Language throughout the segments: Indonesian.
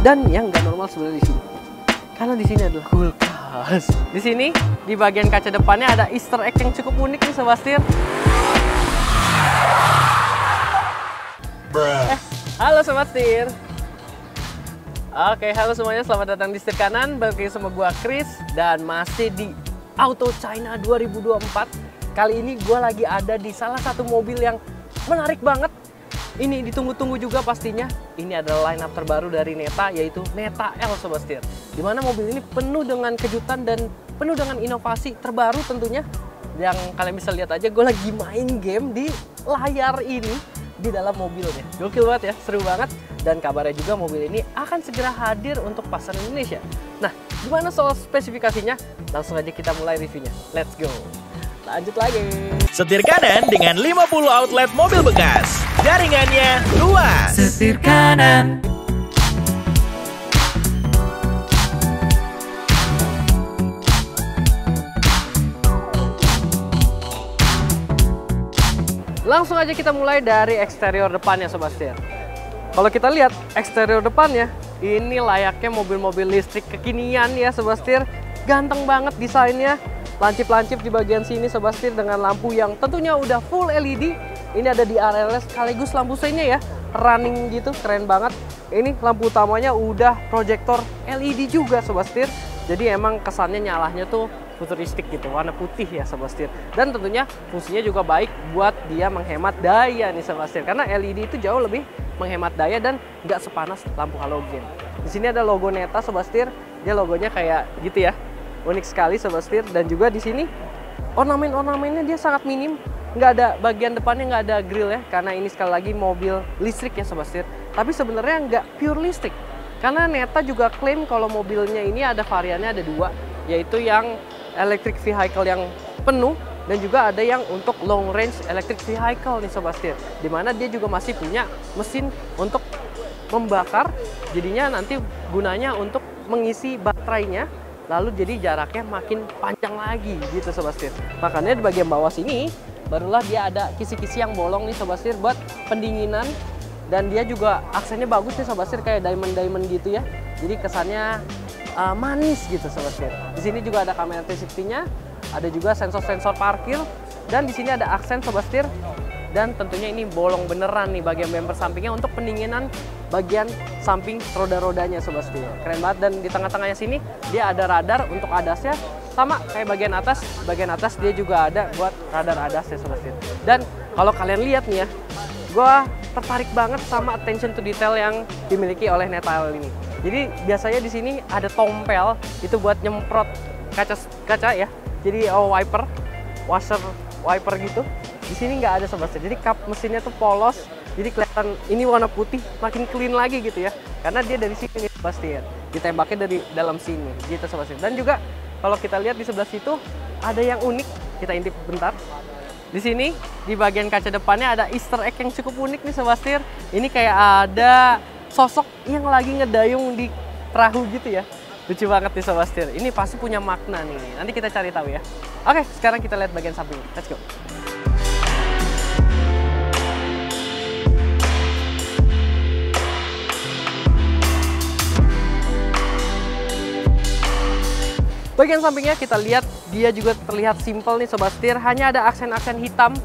Dan yang nggak normal sebenarnya di sini, karena di sini adalah kulkas. Di sini di bagian kaca depannya ada Easter egg yang cukup unik nih Sobat Setir. Halo Sobat Setir. Oke, halo semuanya, selamat datang di Setir Kanan. Balik lagi sama gua Chris dan masih di Auto China 2024. Kali ini gua lagi ada di salah satu mobil yang menarik banget. Ini ditunggu-tunggu juga pastinya. Ini adalah line up terbaru dari Neta, yaitu Neta L Sobat Setir. Dimana mobil ini penuh dengan kejutan dan penuh dengan inovasi terbaru tentunya. Yang kalian bisa lihat aja, gue lagi main game di layar ini di dalam mobilnya. Gokil banget ya, seru banget. Dan kabarnya juga mobil ini akan segera hadir untuk pasar Indonesia. Nah, gimana soal spesifikasinya? Langsung aja kita mulai reviewnya. Let's go. Lanjut lagi. Setir Kanan dengan 50 outlet mobil bekas. Jaringannya luas. Setir Kanan. Langsung aja kita mulai dari eksterior depannya Sobat Setir. Kalau kita lihat eksterior depannya, ini layaknya mobil-mobil listrik kekinian ya Sobat Setir. Ganteng banget desainnya. Lancip-lancip di bagian sini Sobat Setir dengan lampu yang tentunya udah full LED. Ini ada di RLS sekaligus lampu seinnya ya, running gitu, keren banget. Ini lampu utamanya udah proyektor LED juga Sobat Setir. Jadi emang kesannya nyalanya tuh futuristik gitu, warna putih ya Sobat Setir. Dan tentunya fungsinya juga baik buat dia menghemat daya nih Sobat Setir. Karena LED itu jauh lebih menghemat daya dan nggak sepanas lampu halogen. Di sini ada logo Neta Sobat Setir. Dia logonya kayak gitu ya. Unik sekali Sobat Setir. Dan juga di sini ornamen-ornamennya dia sangat minim. Nggak ada bagian depannya, nggak ada grill ya. Karena ini sekali lagi mobil listrik ya Sobat Setir. Tapi sebenarnya nggak pure listrik. Karena Neta juga klaim kalau mobilnya ini ada variannya, ada dua. Yaitu yang electric vehicle yang penuh dan juga ada yang untuk long range electric vehicle nih Sobat Setir. Dimana dia juga masih punya mesin untuk membakar. Jadinya nanti gunanya untuk mengisi baterainya. Lalu jadi jaraknya makin panjang lagi gitu Sobat Setir. Makanya di bagian bawah sini barulah dia ada kisi-kisi yang bolong nih Sobat Setir buat pendinginan. Dan dia juga aksennya bagus nih Sobat Setir, kayak diamond-diamond gitu ya. Jadi kesannya manis gitu Sobat Setir. Di sini juga ada kamera 360-nya, ada juga sensor-sensor parkir. Dan di sini ada aksen Sobat Setir. Dan tentunya ini bolong beneran nih bagian bumper sampingnya untuk pendinginan bagian samping roda-rodanya Sobat Setir. Keren banget. Dan di tengah-tengahnya sini dia ada radar untuk ADAS-nya, sama kayak bagian atas. Bagian atas dia juga ada buat radar ADAS ya Sobat Setir. Dan kalau kalian lihat nih ya, gue tertarik banget sama attention to detail yang dimiliki oleh Neta L ini. Jadi biasanya di sini ada tompel itu buat nyemprot kaca ya. Jadi wiper, washer wiper gitu. Di sini nggak ada Sobat Setir. Jadi kap mesinnya tuh polos. Jadi kelihatan ini warna putih, makin clean lagi gitu ya. Karena dia dari sini nih Sobat Setir. Ditembaknya dari dalam sini gitu Sobat Setir. Dan juga kalau kita lihat di sebelah situ ada yang unik. Kita intip bentar. Di sini di bagian kaca depannya ada Easter egg yang cukup unik nih Sobat Setir. Ini kayak ada sosok yang lagi ngedayung di perahu gitu ya. Lucu banget nih Sobat Setir. Ini pasti punya makna nih. Nanti kita cari tahu ya. Oke, sekarang kita lihat bagian samping. Let's go. Bagian sampingnya kita lihat dia juga terlihat simpel nih Sobat Setir. Hanya ada aksen-aksen hitam.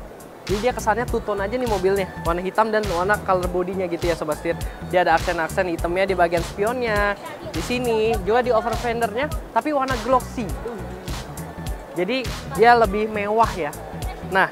Jadi dia kesannya two-tone aja nih mobilnya. Warna hitam dan warna color bodinya gitu ya Sobat Setir. Dia ada aksen-aksen hitamnya di bagian spionnya. Di sini juga di over fendernya, tapi warna glossy. Jadi dia lebih mewah ya. Nah,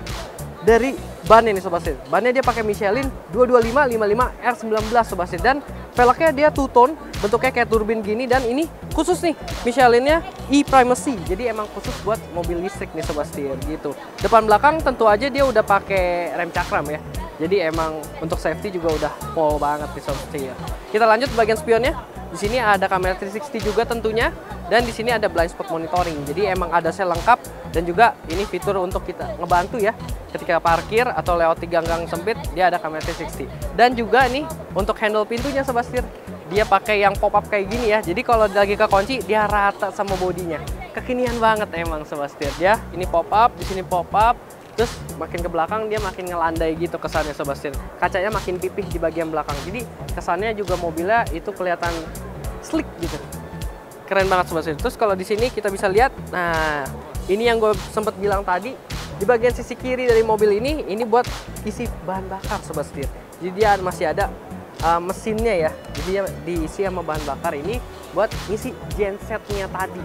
dari ban ini Sobat Setir. Bannya dia pakai Michelin 225 R19 Sobat Setir. Dan velgnya dia two-tone, bentuknya kayak turbin gini. Dan ini khusus nih, Michelinnya e-primacy. Jadi emang khusus buat mobil listrik nih Sobat Setir gitu. Depan belakang tentu aja dia udah pakai rem cakram ya. Jadi emang untuk safety juga udah pol banget nih Sobat Setir. Kita lanjut ke bagian spionnya. Di sini ada kamera 360 juga tentunya. Dan di sini ada blind spot monitoring. Jadi emang ADAS-nya lengkap. Dan juga ini fitur untuk kita ngebantu ya. Ketika parkir atau lewat di gang-gang sempit, dia ada kamera 360. Dan juga nih untuk handle pintunya Sobat Setir, dia pakai yang pop up kayak gini ya. Jadi kalau lagi kekunci dia rata sama bodinya. Kekinian banget emang Sobat Setir. Dia ini pop up, di sini pop up. Terus makin ke belakang dia makin ngelandai gitu kesannya Sobat Setir. Kacanya makin pipih di bagian belakang. Jadi kesannya juga mobilnya itu kelihatan sleek gitu. Keren banget Sobat Setir. Terus kalau di sini kita bisa lihat, nah ini yang gue sempat bilang tadi, di bagian sisi kiri dari mobil ini buat isi bahan bakar Sobat Setir. Jadi dia masih ada mesinnya ya, jadi dia diisi sama bahan bakar ini buat ngisi gensetnya tadi.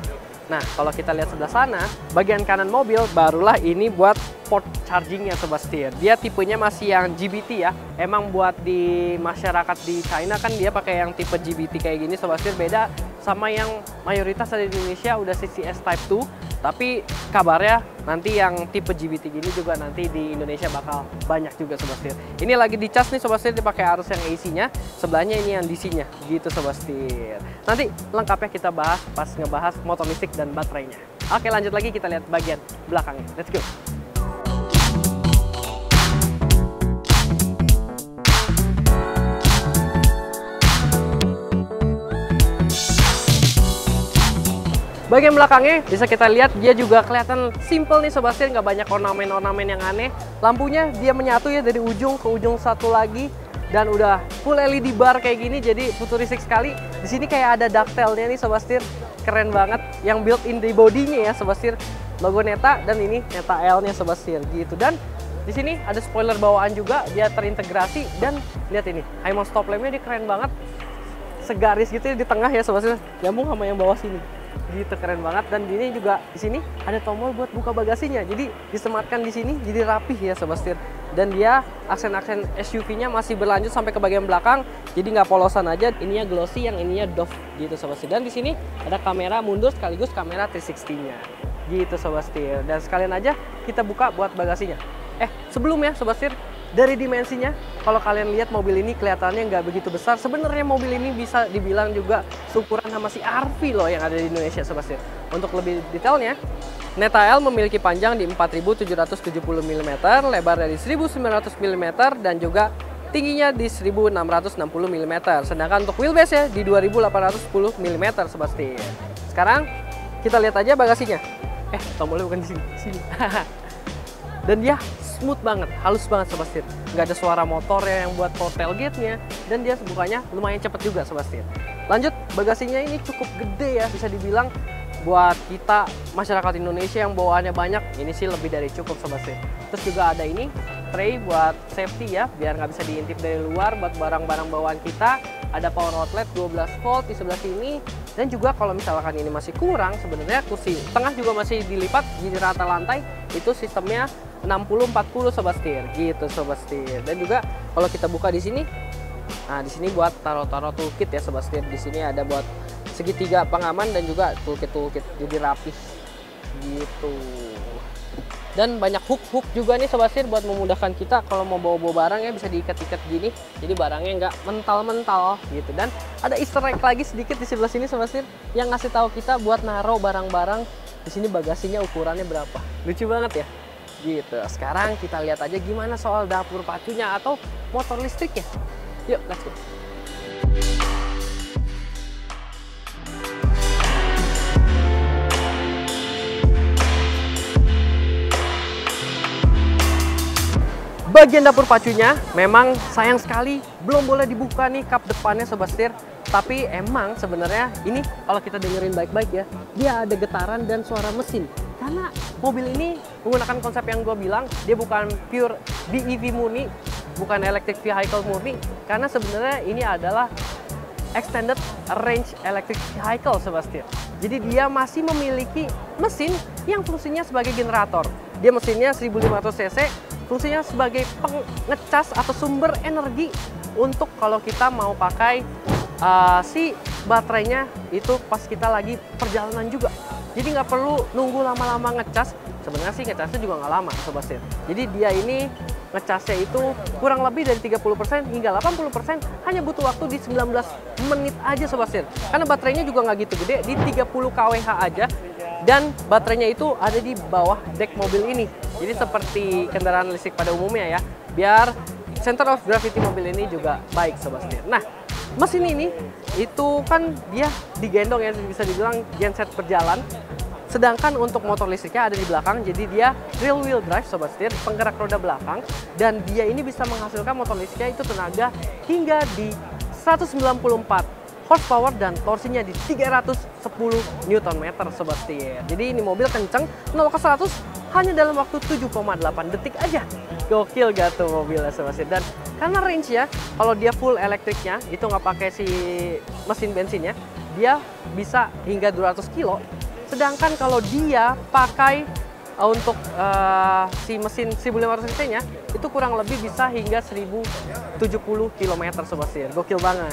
Nah, kalau kita lihat sebelah sana, bagian kanan mobil barulah ini buat port chargingnya Sobat Setir. Dia tipenya masih yang GBT ya. Emang buat di masyarakat di China kan dia pakai yang tipe GBT kayak gini Sobat Setir, beda sama yang mayoritas ada di Indonesia udah CCS Type 2. Tapi kabarnya nanti yang tipe GBT gini juga nanti di Indonesia bakal banyak juga Sobat Setir. Ini lagi dicas nih Sobat Setir, dipakai arus yang AC-nya, sebelahnya ini yang DC-nya gitu Sobat Setir. Nanti lengkapnya kita bahas pas ngebahas motor listrik dan baterainya. Oke, lanjut lagi kita lihat bagian belakangnya. Let's go. Bagian belakangnya bisa kita lihat dia juga kelihatan simple nih Sobat Setir, nggak banyak ornamen-ornamen yang aneh. Lampunya dia menyatu ya dari ujung ke ujung satu lagi, dan udah full LED bar kayak gini, jadi futuristik sekali. Di sini kayak ada ductile-nya nih Sobat Setir, keren banget. Yang built in di bodinya ya Sobat Setir, logo Neta dan ini Neta L-nya Sobat Setir gitu. Dan di sini ada spoiler bawaan juga, dia terintegrasi, dan lihat ini high mount stop lamp-nya dia keren banget, segaris gitu di tengah ya Sobat Setir, nyambung sama yang bawah sini. Gitu keren banget. Dan ini juga di sini ada tombol buat buka bagasinya, jadi disematkan di sini jadi rapih ya Sobat Setir. Dan dia aksen-aksen SUV-nya masih berlanjut sampai ke bagian belakang, jadi nggak polosan aja. Ininya glossy, yang ininya doff gitu Sobat Setir. Dan di sini ada kamera mundur sekaligus kamera 360-nya gitu Sobat Setir. Dan sekalian aja kita buka buat bagasinya. Sebelumnya Sobat Setir, dari dimensinya, kalau kalian lihat mobil ini kelihatannya nggak begitu besar. Sebenarnya mobil ini bisa dibilang juga seukuran sama si RV loh yang ada di Indonesia Sobat Setir. Untuk lebih detailnya, Neta L memiliki panjang di 4.770 mm, lebar dari 1.900 mm, dan juga tingginya di 1.660 mm. Sedangkan untuk wheelbase ya di 2.810 mm Sobat Setir. Sekarang kita lihat aja bagasinya. Tombolnya bukan di sini. Dan dia smooth banget, halus banget Sobat Setir. Nggak ada suara motor ya yang buat tailgate-nya, dan dia bukanya lumayan cepet juga Sobat Setir. Lanjut, bagasinya ini cukup gede ya, bisa dibilang buat kita masyarakat Indonesia yang bawaannya banyak, ini sih lebih dari cukup Sobat Setir. Terus juga ada ini tray buat safety ya, biar nggak bisa diintip dari luar buat barang-barang bawaan kita. Ada power outlet 12 volt di sebelah sini, dan juga kalau misalkan ini masih kurang, sebenarnya kursi tengah juga masih dilipat jadi rata lantai. Itu sistemnya 60-40 Sobat Setir gitu Sobat Setir. Dan juga kalau kita buka di sini, nah di sini buat taruh-taruh toolkit ya Sobat Setir. Di sini ada buat segitiga pengaman dan juga toolkit jadi rapih gitu. Dan banyak hook juga nih Sobat Setir buat memudahkan kita kalau mau bawa barang ya, bisa diikat-ikat gini, jadi barangnya nggak mental-mental gitu. Dan ada Easter egg lagi sedikit di sebelah sini Sobat Setir yang ngasih tahu kita buat naruh barang-barang. Di sini bagasinya ukurannya berapa, lucu banget ya gitu. Sekarang kita lihat aja gimana soal dapur pacunya atau motor listriknya. Yuk, let's go. Bagian dapur pacunya memang sayang sekali belum boleh dibuka nih kap depannya Sobat Setir. Tapi emang sebenarnya ini kalau kita dengerin baik-baik ya, dia ada getaran dan suara mesin. Karena mobil ini menggunakan konsep yang gue bilang, dia bukan pure BEV murni, bukan electric vehicle murni. Karena sebenarnya ini dah extended range electric vehicle Sobat Setir. Jadi dia masih memiliki mesin yang fungsinya sebagai generator. Dia mesinnya 1500 cc, fungsinya sebagai pengecas atau sumber energi untuk kalau kita mau pakai si baterainya itu pas kita lagi perjalanan juga. Jadi nggak perlu nunggu lama-lama ngecas. Sebenarnya sih ngecasnya juga nggak lama Sobat Setir. Jadi dia ini ngecasnya itu kurang lebih dari 30% hingga 80% hanya butuh waktu di 19 menit aja Sobat Setir. Karena baterainya juga nggak gitu gede, di 30 kWh aja. Dan baterainya itu ada di bawah dek mobil ini. Jadi seperti kendaraan listrik pada umumnya ya, biar center of gravity mobil ini juga baik Sobat Setir. Nah, mesin ini itu kan dia digendong ya, bisa dibilang genset berjalan. Sedangkan untuk motor listriknya ada di belakang, jadi dia rear wheel drive Sobat Setir, penggerak roda belakang. Dan dia ini bisa menghasilkan motor listriknya itu tenaga hingga di 194 horsepower dan torsinya di 310 Nm Sobat Setir. Jadi ini mobil kenceng, 0 ke 100 hanya dalam waktu 7,8 detik aja. Gokil gak tuh mobilnya Sobat Setir. Dan karena range ya, kalau dia full elektriknya, itu nggak pakai si mesin bensinnya, dia bisa hingga 200 kilo. Sedangkan kalau dia pakai untuk si mesin 1500 cc-nya, itu kurang lebih bisa hingga 1070 km Sobat Setir. Gokil banget.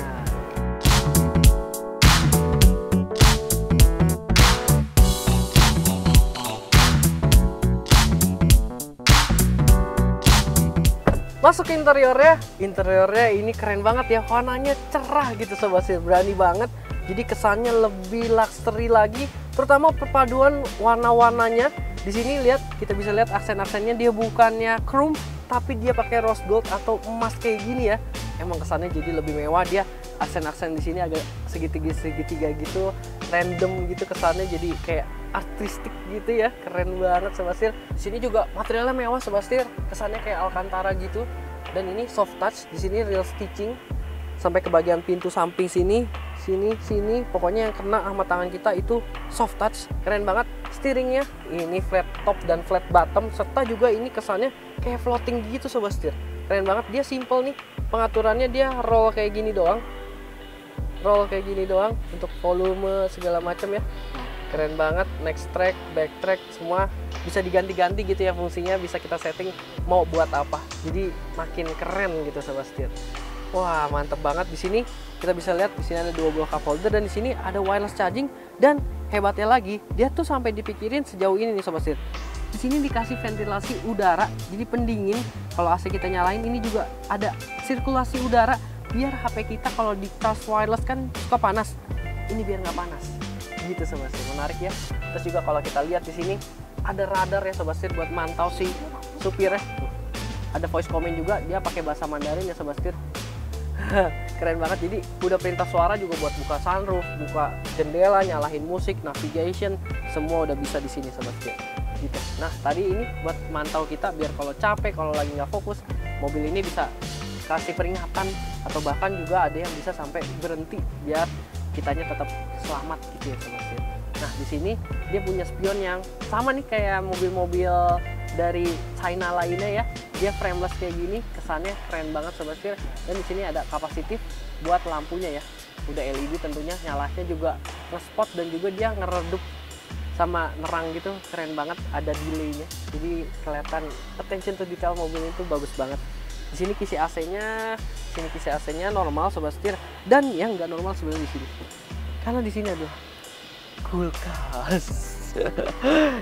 Masuk ke interiornya ini keren banget ya, warnanya cerah gitu Sobat Setir, berani banget. Jadi kesannya lebih luxury lagi, terutama perpaduan warna-warnanya. Di sini lihat, kita bisa lihat aksen-aksennya, dia bukannya chrome, tapi dia pakai rose gold atau emas kayak gini ya. Emang kesannya jadi lebih mewah, dia aksen-aksen di sini agak segitiga gitu, random gitu kesannya, jadi kayak artistik gitu ya, keren banget Sobat Setir. Di sini juga materialnya mewah Sobat Setir, kesannya kayak Alcantara gitu. Dan ini soft touch, di sini real stitching sampai ke bagian pintu samping sini, pokoknya yang kena sama tangan kita itu soft touch, keren banget. Steeringnya ini flat top dan flat bottom, serta juga ini kesannya kayak floating gitu Sobat Setir, keren banget. Dia simple nih pengaturannya, dia roll kayak gini doang untuk volume segala macam ya, keren banget. Next track, back track semua bisa diganti-ganti gitu ya fungsinya, bisa kita setting mau buat apa, jadi makin keren gitu Sobat Setir. Wah, mantep banget. Di sini kita bisa lihat, di sini ada 2 buah cup holder dan di sini ada wireless charging. Dan hebatnya lagi, dia tuh sampai dipikirin sejauh ini nih Sobat Setir. Di sini dikasih ventilasi udara, jadi pendingin. Kalau AC kita nyalain, ini juga ada sirkulasi udara biar HP kita kalau di charge wireless kan suka panas. Ini biar nggak panas. Gitu Sobat Setir, menarik ya. Terus juga kalau kita lihat di sini ada radar ya Sobat Setir buat mantau si supirnya. Ada voice comment juga, dia pakai bahasa Mandarin ya Sobat Setir. Keren banget. Jadi udah perintah suara juga buat buka sunroof, buka jendela, nyalahin musik, navigation, semua udah bisa di sini Sobat Setir. Gitu. Nah, tadi ini buat mantau kita biar kalau capek, kalau lagi nggak fokus, mobil ini bisa kasih peringatan atau bahkan juga ada yang bisa sampai berhenti biar kitanya tetap selamat gitu ya Sobat Setir. Nah, di sini dia punya spion yang sama nih kayak mobil-mobil dari China lainnya ya. Dia frameless kayak gini, kesannya keren banget Sobat Setir. Dan di sini ada kapasitif buat lampunya ya. Udah LED tentunya, nyalanya juga nge-spot dan juga dia ngeredup sama nerang gitu, keren banget. Ada delaynya, jadi kelihatan attention to detail mobil itu bagus banget. Di sini kisi AC-nya, normal Sobat Setir. Dan yang nggak normal sebenarnya di sini, karena di sini ada kulkas.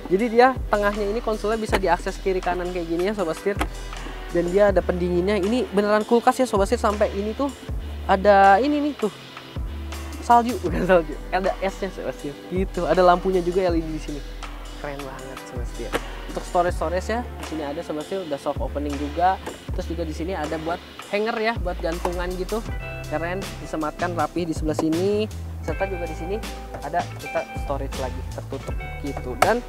Jadi dia tengahnya ini konsolnya bisa diakses kiri kanan kayak gini ya Sobat Setir. Dan dia ada pendinginnya. Ini beneran kulkas ya Sobat Setir, sampai ini tuh ada ini nih tuh salju, bukan salju, ada esnya Sobat Setir. Gitu. Ada lampunya juga LED di sini. Keren banget Sobat Setir. Untuk storage ya, di sini ada Sobat Setir, udah soft opening juga. Terus juga di sini ada buat hanger ya, buat gantungan gitu. Keren, disematkan rapi di sebelah sini. Serta juga di sini ada kita storage lagi tertutup gitu. Dan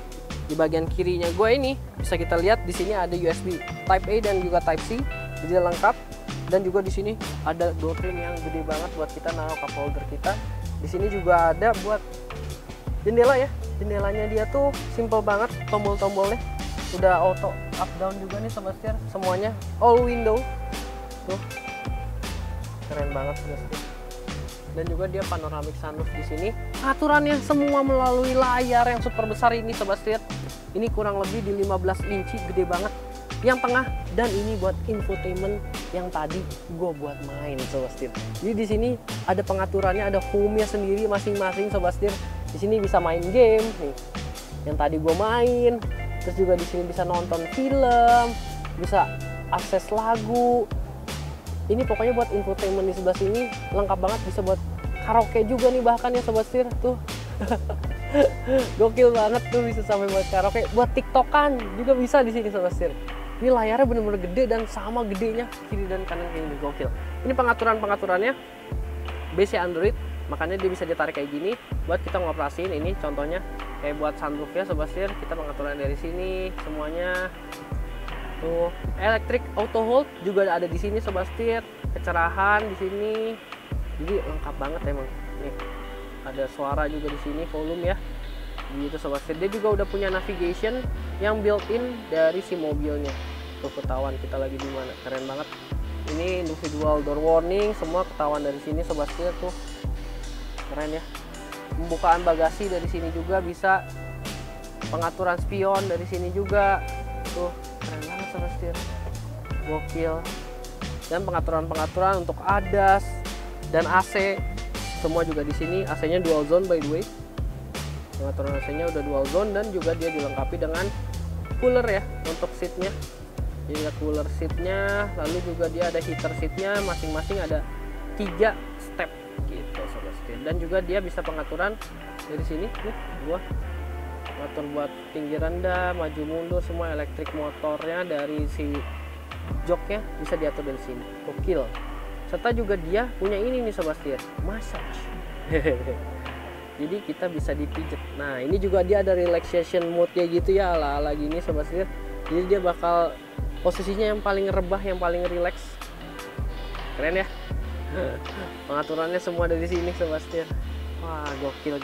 di bagian kirinya gue ini bisa kita lihat di sini ada USB Type A dan juga Type C, jadi lengkap. Dan juga di sini ada door trim yang gede banget buat kita naruh cup holder kita. Di sini juga ada buat jendela ya. Jendelanya dia tuh simple banget, tombol-tombolnya udah auto up down juga nih Sobat Setir, semuanya all window tuh, keren banget Sobat Setir. Dan juga dia panoramic sunroof di sini. Aturannya semua melalui layar yang super besar ini Sobat Setir. Ini kurang lebih di 15 inci, gede banget. Yang tengah, dan ini buat infotainment yang tadi gue buat main Sobat Setir. Jadi di sini ada pengaturannya, ada home-nya sendiri masing-masing Sobat Setir. Di sini bisa main game nih, yang tadi gue main. Terus juga di sini bisa nonton film, bisa akses lagu. Ini pokoknya buat infotainment di sebelah sini lengkap banget, bisa buat karaoke juga nih bahkan ya Sobat Setir tuh. Gokil banget tuh, bisa sampai buat karaoke, buat tiktokan juga bisa di sini Sobat Setir. Ini layarnya bener-bener gede dan sama gedenya kiri dan kanan kayak gini, gokil. Ini pengaturannya base Android, makanya dia bisa ditarik kayak gini buat kita ngoperasiin. Ini contohnya kayak buat sunroofnya Sobat Setir, kita pengaturan dari sini semuanya. Tuh, electric auto hold juga ada di sini Sobat Setir, kecerahan di sini. Jadi lengkap banget emang. Nih, ada suara juga di sini, volume ya. Gitu sobat setir. Dia juga udah punya navigation yang built-in dari si mobilnya. Tuh ketahuan kita lagi di mana. Keren banget. Ini individual door warning, semua ketahuan dari sini sobat setir tuh. Keren ya. Pembukaan bagasi dari sini juga bisa. Pengaturan spion dari sini juga. Tuh, keren banget sobat setir. Gokil. Dan pengaturan-pengaturan untuk ADAS dan AC semua juga di sini. AC-nya dual zone by the way. Pengaturan AC-nya udah dual zone dan juga dia dilengkapi dengan cooler ya untuk seatnya. Jadi ada cooler seatnya, lalu juga dia ada heater seatnya, masing-masing ada 3 step gitu sobat setir. Dan juga dia bisa pengaturan dari sini nih, atur buat tinggi rendah, maju mundur, semua elektrik motornya dari si joknya bisa diatur dari sini. Gokil. Serta juga dia punya ini nih sobat setir, massage. Jadi kita bisa dipijet. Nah ini juga dia ada relaxation mode kayak gitu ya, ala-ala gini sobat setir. Jadi dia bakal posisinya yang paling rebah, yang paling relax. Keren ya. Pengaturannya semua dari sini sobat setir. Wah gokil.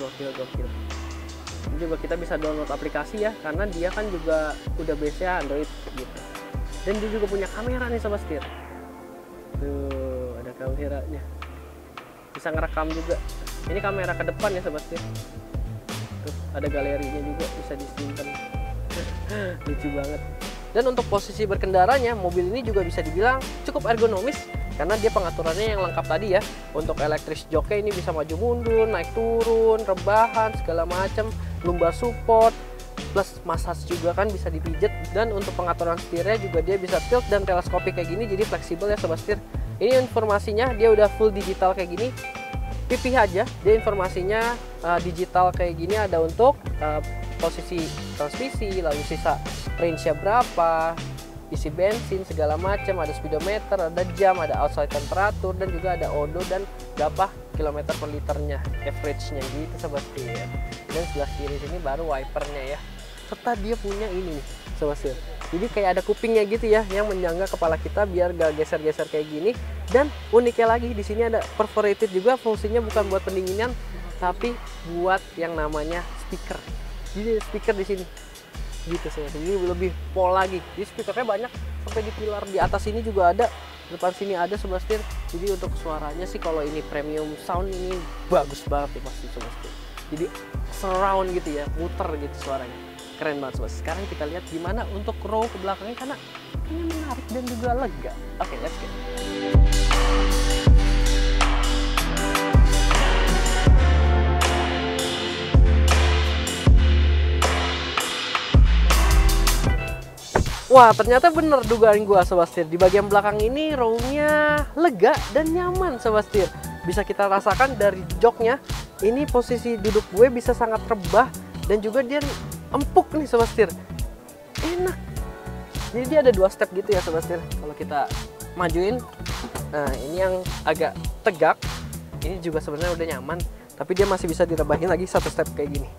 Ini juga kita bisa download aplikasi ya, karena dia kan juga udah base-nya Android gitu. Dan dia juga punya kamera nih sobat setir. Tuh ada kameranya. Bisa ngerekam juga. Ini kamera ke depan ya sobat setir. Tuh ada galerinya juga, bisa disimpan. Lucu banget. Dan untuk posisi berkendaranya, mobil ini juga bisa dibilang cukup ergonomis karena dia pengaturannya yang lengkap tadi ya. Untuk electric joknya ini bisa maju mundur, naik turun, rebahan segala macam, lumbar support, plus massage juga kan bisa dipijet. Dan untuk pengaturan setirnya juga dia bisa tilt dan teleskopik kayak gini, jadi fleksibel ya sobat setir. Ini informasinya dia udah full digital kayak gini. Pipih aja, dia informasinya digital kayak gini, ada untuk posisi transmisi, lalu sisa range-nya berapa, isi bensin segala macam, ada speedometer, ada jam, ada outside temperatur, dan juga ada odo dan berapa kilometer per liternya, average-nya gitu sobat setir. Dan sebelah kiri sini baru wipernya ya. Serta dia punya ini nih sobat setir. Jadi kayak ada kupingnya gitu ya yang menyangga kepala kita biar gak geser-geser kayak gini. Dan uniknya lagi di sini ada perforated juga, fungsinya bukan buat pendinginan tapi buat yang namanya speaker. Jadi speaker di sini gitu sobat. Jadi lebih pol lagi. Jadi speakernya banyak sampai di pilar di atas ini juga ada, depan sini ada sobat setir. Jadi untuk suaranya sih kalau ini premium sound ini bagus banget ya pasti sobat setir. Jadi surround gitu ya, muter gitu suaranya. Keren banget sobat. Sekarang kita lihat gimana untuk row ke belakangnya karena ini menarik dan juga lega. Oke, let's go. Wah, ternyata bener dugaan gua sobat setir. Di bagian belakang ini row-nya lega dan nyaman sobat setir. Bisa kita rasakan dari joknya. Ini posisi duduk gue bisa sangat rebah dan juga dia empuk nih sobat setir. Enak. Jadi dia ada 2 step gitu ya sobat setir. Kalau kita majuin, nah ini yang agak tegak. Ini juga sebenarnya udah nyaman, tapi dia masih bisa direbahin lagi 1 step kayak gini.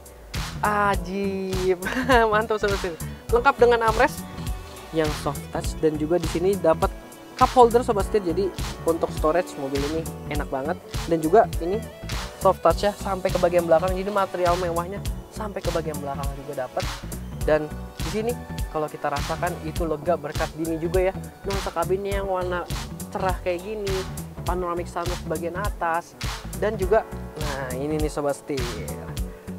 Ajib. Mantap sobat setir. Lengkap dengan armrest yang soft touch dan juga di sini dapat cup holder sobat setir. Jadi untuk storage mobil ini enak banget dan juga ini soft touch ya sampai ke bagian belakang. Jadi material mewahnya sampai ke bagian belakang juga dapat. Dan di sini kalau kita rasakan itu lega berkat gini juga ya. Nuansa kabinnya yang warna cerah kayak gini, panoramic sunroof bagian atas dan juga nah ini nih sobat setir.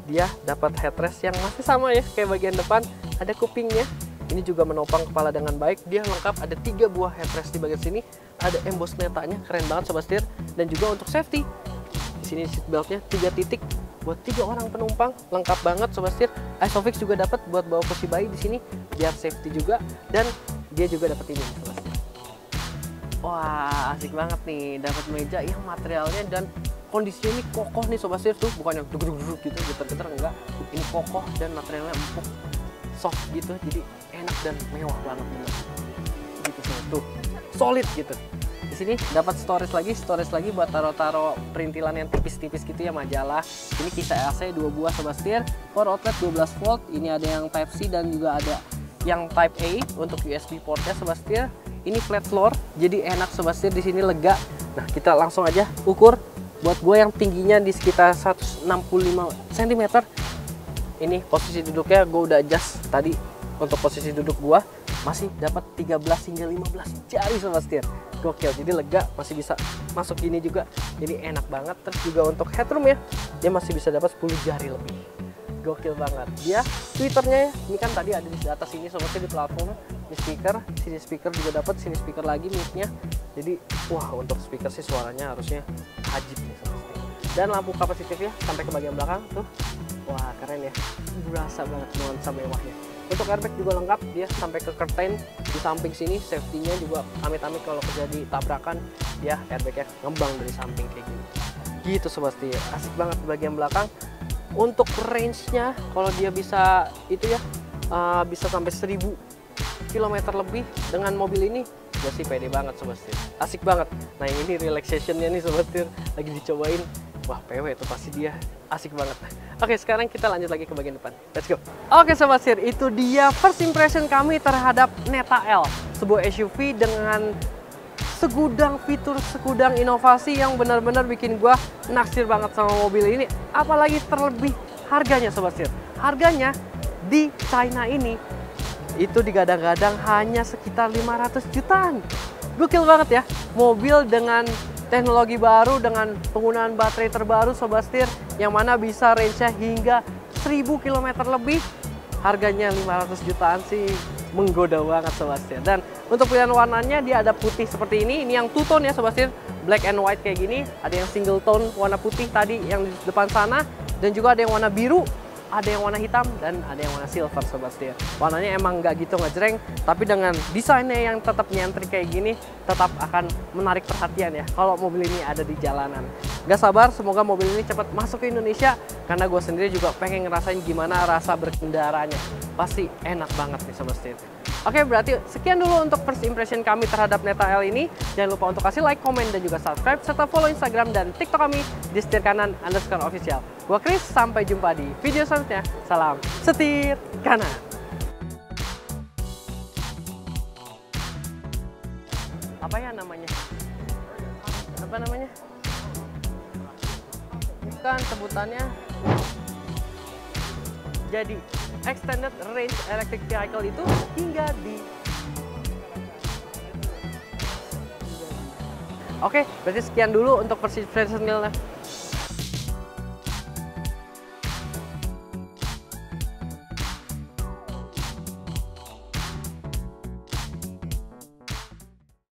Dia dapat headrest yang masih sama ya kayak bagian depan, ada kupingnya. Ini juga menopang kepala dengan baik. Dia lengkap ada 3 buah headrest di bagian sini. Ada emboss netanya, keren banget sobat setir. Dan juga untuk safety, di sini seat beltnya 3 titik buat 3 orang penumpang, lengkap banget sobat setir. Isofix juga dapat buat bawa kursi bayi di sini, biar safety juga. Dan dia juga dapat ini sobat setir. Wah, asik banget nih, dapat meja yang materialnya dan kondisinya ini kokoh nih sobat setir tuh, bukan yang duduk-duduk gitu, getar-getar enggak. Ini kokoh dan materialnya empuk, soft gitu, jadi enak dan mewah banget gitu tuh, solid gitu. Di sini dapat storage lagi buat taro-taro perintilan yang tipis-tipis gitu ya, majalah. Ini kisah AC 2 buah sobat setir, power outlet 12 volt. Ini ada yang Type C dan juga ada yang Type A untuk USB portnya sobat setir. Ini flat floor, jadi enak sobat setir, di sini lega. Nah kita langsung aja ukur Buat gue yang tingginya di sekitar 165 cm, ini posisi duduknya gue udah adjust tadi. Untuk posisi duduk gue masih dapat 13 hingga 15 jari Sobat Setir. Gokil, jadi lega, masih bisa masuk gini juga, jadi enak banget. Terus juga untuk headroom ya, dia masih bisa dapat 10 jari lebih. Gokil banget. Dia tweeternya ya, ini kan tadi ada di atas sini Sobat Setir di platform. Ini speaker, sini speaker juga dapat, sini speaker lagi mic-nya. Jadi wah, untuk speaker sih suaranya harusnya ajib nih Sobat Setir. Dan lampu kapasitifnya sampai ke bagian belakang tuh, wah keren ya, berasa banget nuansa mewahnya. Untuk airbag juga lengkap, dia sampai ke curtain di samping sini, safety-nya juga amit-amit kalau terjadi tabrakan, dia airbagnya ngembang dari samping kayak gini. Gitu Sobat Setir, asik banget di bagian belakang. Untuk range-nya, kalau dia bisa itu ya, bisa sampai 1000 km lebih dengan mobil ini, gue sih pede banget Sobat Setir. Asik banget. Nah yang ini relaxation-nya nih Sobat Setir, lagi dicobain. Wah PW itu pasti dia asik banget. Oke, sekarang kita lanjut lagi ke bagian depan. Let's go. Oke Sobat Setir, itu dia first impression kami terhadap Neta L, sebuah SUV dengan segudang fitur, segudang inovasi yang benar-benar bikin gua naksir banget sama mobil ini. Apalagi terlebih harganya Sobat Setir. Harganya di China ini itu digadang-gadang hanya sekitar 500 jutaan. Gokil banget ya, mobil dengan teknologi baru, dengan penggunaan baterai terbaru Sobat Setir, yang mana bisa range-nya hingga 1000 km lebih. Harganya 500 jutaan sih menggoda banget Sobat Setir. Dan untuk pilihan warnanya dia ada putih seperti ini yang two tone ya Sobat Setir, black and white kayak gini. Ada yang single tone warna putih tadi yang di depan sana, dan juga ada yang warna biru, ada yang warna hitam, dan ada yang warna silver Sobat Setir. Warnanya emang nggak gitu ngejreng, tapi dengan desainnya yang tetap nyentrik kayak gini, tetap akan menarik perhatian ya kalau mobil ini ada di jalanan. Gak sabar, semoga mobil ini cepat masuk ke Indonesia, karena gue sendiri juga pengen ngerasain gimana rasa berkendaranya. Pasti enak banget nih Sobat Setir. Oke, berarti sekian dulu untuk first impression kami terhadap Neta L ini. Jangan lupa untuk kasih like, komen, dan juga subscribe, serta follow Instagram dan TikTok kami di setirkanan_official. Gua Chris, sampai jumpa di video selanjutnya. Salam setir kanan. Apa ya namanya? Apa namanya? Bukan sebutannya. Jadi extended range electric vehicle itu hingga di... Oke, berarti sekian dulu untuk versi